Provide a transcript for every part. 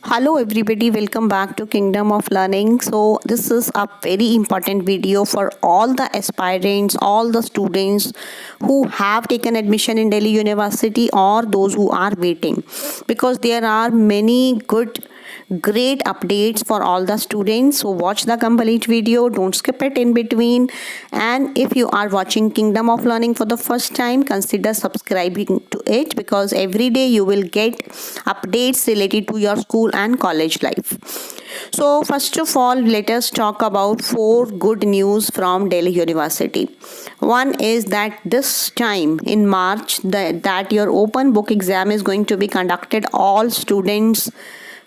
Hello everybody, welcome back to Kingdom of Learning. So this is a very important video for all the aspirants, all the students who have taken admission in Delhi University or those who are waiting, because there are many great updates for all the students. So watch the complete video, don't skip it in between. And if you are watching Kingdom of Learning for the first time, consider subscribing to it, because every day you will get updates related to your school and college life. So first of all, let us talk about 4 good news from Delhi University. One is that this time in March that your open book exam is going to be conducted. All students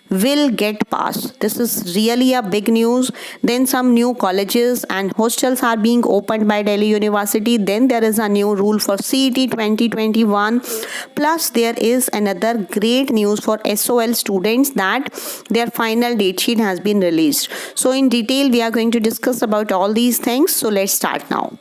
will get passed. This is really a big news. Then some new colleges and hostels are being opened by Delhi University. Then there is a new rule for CET 2021. Plus there is another great news for SOL students, that their final date sheet has been released. So in detail we are going to discuss about all these things. So let's start now.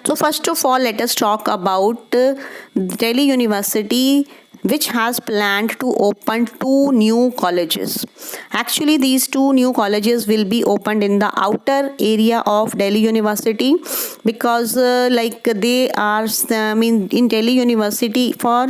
So first of all, let us talk about Delhi University, which has planned to open 2 new colleges. Actually, these 2 new colleges will be opened in the outer area of Delhi University, because they are in Delhi University for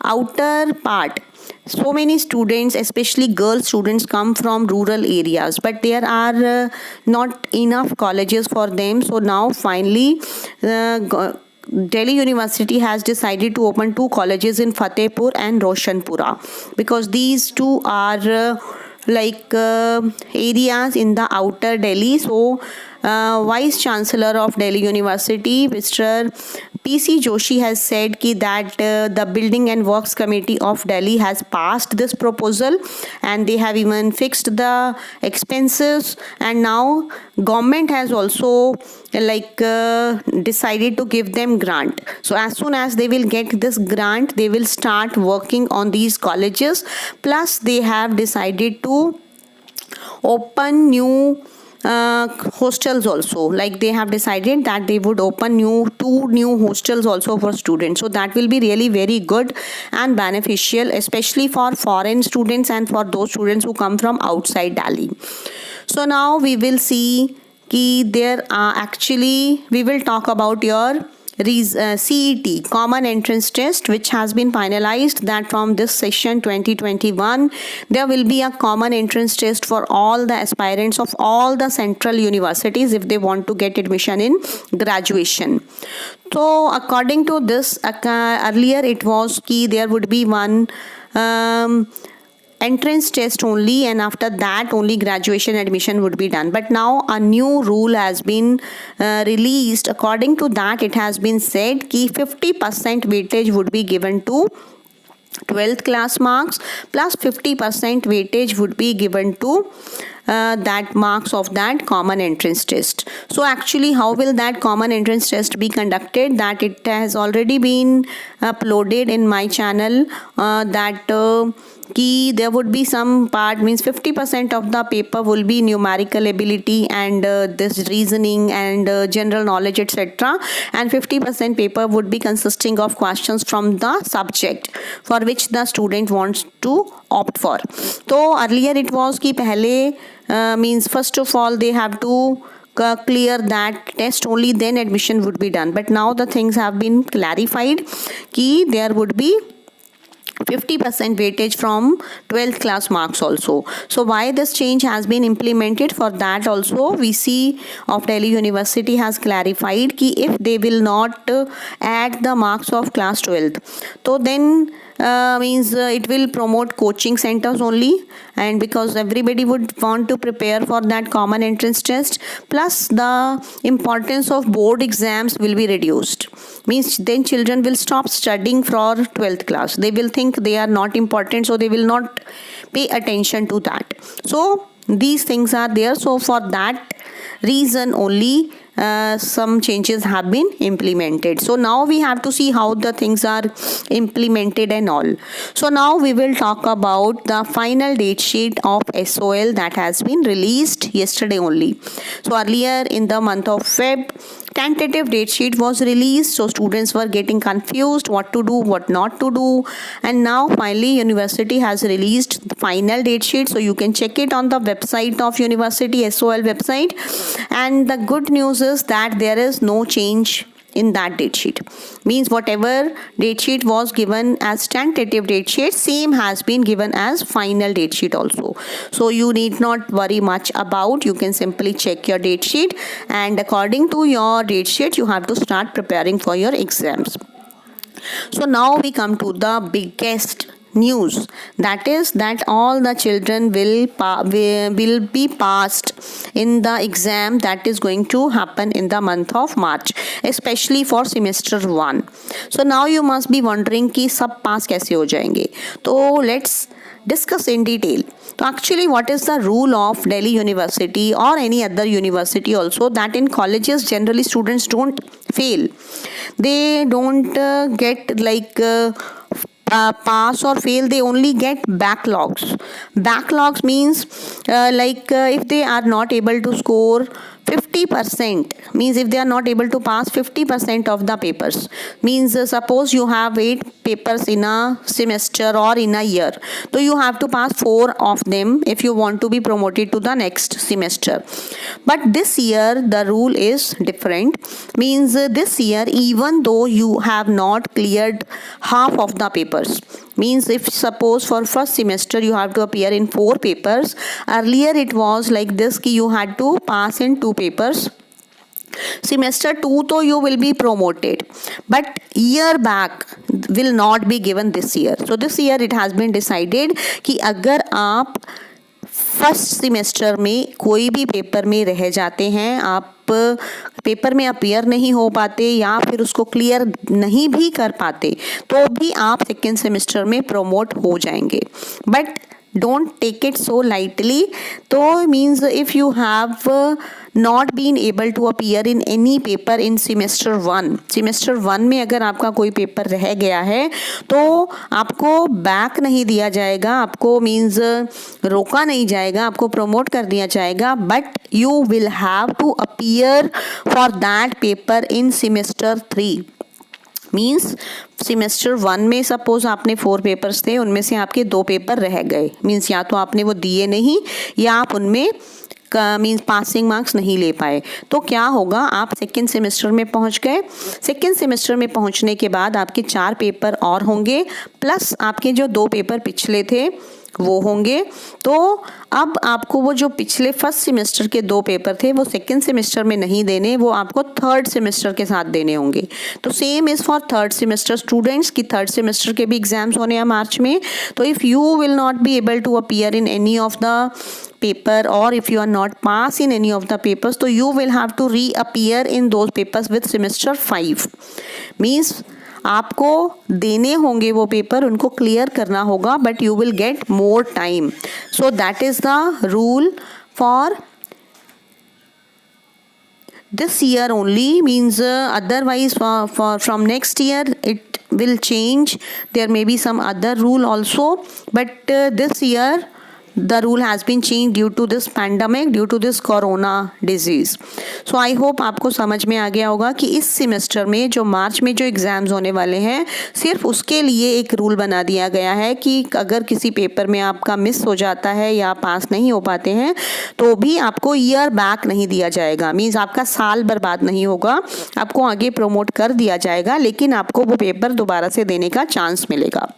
outer part. So many students, especially girl students, come from rural areas, but there are not enough colleges for them. So now finally Delhi University has decided to open 2 colleges in Fatehpur and Roshanpura, because these two are areas in the outer Delhi. So Vice Chancellor of Delhi University, Mr. PC Joshi, has said that the Building and Works Committee of Delhi has passed this proposal, and they have even fixed the expenses, and now government has also decided to give them grant. So as soon as they will get this grant, they will start working on these colleges. Plus they have decided to open new hostels also. Like they have decided that they would open 2 new hostels also for students. So that will be really very good and beneficial, especially for foreign students and for those students who come from outside Delhi. So now we will see there are actually, we will talk about your CET, Common Entrance Test, which has been finalized, that from this session 2021 there will be a common entrance test for all the aspirants of all the central universities if they want to get admission in graduation. So according to this, earlier it was there would be one entrance test only, and after that only graduation admission would be done. But now a new rule has been released. According to that, it has been said that 50% weightage would be given to 12th class marks, plus 50% weightage would be given to that marks of that common entrance test. So actually, how will that common entrance test be conducted? That it has already been uploaded in my channel, there would be some part, means 50% of the paper will be numerical ability and this reasoning and general knowledge, etc., and 50% paper would be consisting of questions from the subject for which the student wants to opt for. So earlier it was pehle means first of all they have to clear that test only, then admission would be done. But now the things have been clarified there would be 50% weightage from 12th class marks also. So why this change has been implemented, for that also VC of Delhi University has clarified if they will not add the marks of class 12th, so then it will promote coaching centers only, and because everybody would want to prepare for that common entrance test, plus the importance of board exams will be reduced. Means then children will stop studying for 12th class. They will think they are not important, so they will not pay attention to that. So these things are there. So for that reason only some changes have been implemented. So now we have to see how the things are implemented and all. So now we will talk about the final date sheet of SOL that has been released yesterday only. So earlier in the month of Feb, tentative date sheet was released, so students were getting confused what to do, what not to do, and now finally university has released the final date sheet, so you can check it on the website of university SOL website. And the good news is that there is no change in that date sheet. Means whatever date sheet was given as tentative date sheet, same has been given as final date sheet also. So you need not worry much about, you can simply check your date sheet, and according to your date sheet you have to start preparing for your exams. So now we come to the biggest news, that is that all the children will be passed in the exam that is going to happen in the month of March, especially for semester 1. So now you must be wondering कि सब पास कैसे हो जाएंगे. तो let's discuss in detail. So actually what is the rule of Delhi University or any other university also, that in colleges generally students don't fail. They don't get like pass or fail, they only get backlogs. Backlogs means if they are not able to score 50%, means if they are not able to pass 50% of the papers, means suppose you have 8 papers in a semester or in a year, so you have to pass 4 of them if you want to be promoted to the next semester. But this year the rule is different, means this year even though you have not cleared half of the papers, means if suppose for first semester you have to appear in 4 papers, earlier it was like this कि you had to pass in 2 papers. Semester 2 तो you will be promoted, but year back will not be given this year. So this year it has been decided कि अगर आप first semester में कोई भी paper में रह जाते हैं, आप पेपर में अपीयर नहीं हो पाते या फिर उसको क्लियर नहीं भी कर पाते, तो भी आप सेकेंड सेमेस्टर में प्रमोट हो जाएंगे. But don't take it so lightly. So means if you have not been able to appear in any paper in semester 1 में अगर आपका कोई पेपर रह गया है तो आपको बैक नहीं दिया जाएगा, आपको मीन्स रोका नहीं जाएगा, आपको प्रमोट कर दिया जाएगा, but you will have to appear for that paper in semester 3. Means semester 1 में सपोज आपने 4 पेपर्स थे, उनमें से आपके 2 पेपर रह गए, मीन्स या तो आपने वो दिए नहीं या आप उनमें मीन्स पासिंग मार्क्स नहीं ले पाए. तो क्या होगा, आप सेकेंड सेमेस्टर में पहुंच गए. सेकेंड सेमेस्टर में पहुंचने के बाद आपके 4 पेपर और होंगे, प्लस आपके जो 2 पेपर पिछले थे वो होंगे. तो अब आपको वो जो पिछले फर्स्ट सेमेस्टर के 2 पेपर थे वो सेकेंड सेमेस्टर में नहीं देने, वो आपको थर्ड सेमेस्टर के साथ देने होंगे. तो same is for third semester students की थर्ड सेमेस्टर के भी एग्जाम्स होने हैं मार्च में. तो if you will not be able to appear in any of the paper or if you are not pass in any of the papers, so you will have to reappear in those papers with semester 5. means आपको देने होंगे वो paper, उनको clear करना होगा, but you will get more time. So that is the rule for this year only. Means otherwise from next year it will change. There may be some other rule also, but this year the rule has been changed due to this pandemic, due to this corona disease. So I hope आपको समझ में आ गया होगा कि इस semester में जो मार्च में जो एग्ज़ाम्स होने वाले हैं, सिर्फ उसके लिए एक रूल बना दिया गया है कि अगर किसी पेपर में आपका मिस हो जाता है या पास नहीं हो पाते हैं तो भी आपको ईयर बैक नहीं दिया जाएगा. मीन्स आपका साल बर्बाद नहीं होगा, आपको आगे प्रमोट कर दिया जाएगा, लेकिन आपको वो पेपर दोबारा से देने का चांस मिलेगा.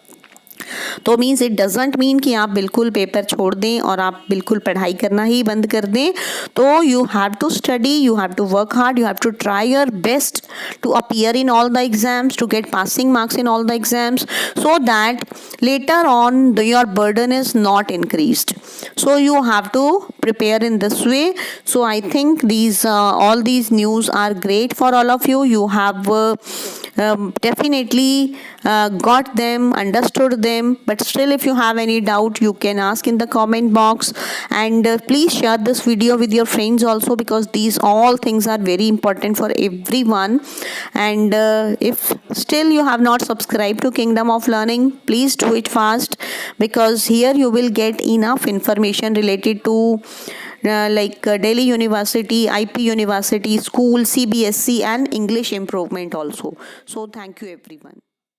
तो मीन्स इट डजेंट मीन कि आप बिल्कुल पेपर छोड़ दें और आप बिल्कुल पढ़ाई करना ही बंद कर दें. तो you have to study, you have to work hard, you have to try your best to appear in all the exams, to get passing marks in all the exams, so that later on your burden is not increased. So you have to prepare in this way. So I think these all these news are great for all of you. You have definitely got them, understood them, but still if you have any doubt you can ask in the comment box, and please share this video with your friends also, because these all things are very important for everyone. And if still you have not subscribed to Kingdom of Learning, please do it fast, because here you will get enough information related to like Delhi University, IP University, school, CBSC and English improvement also. So thank you everyone.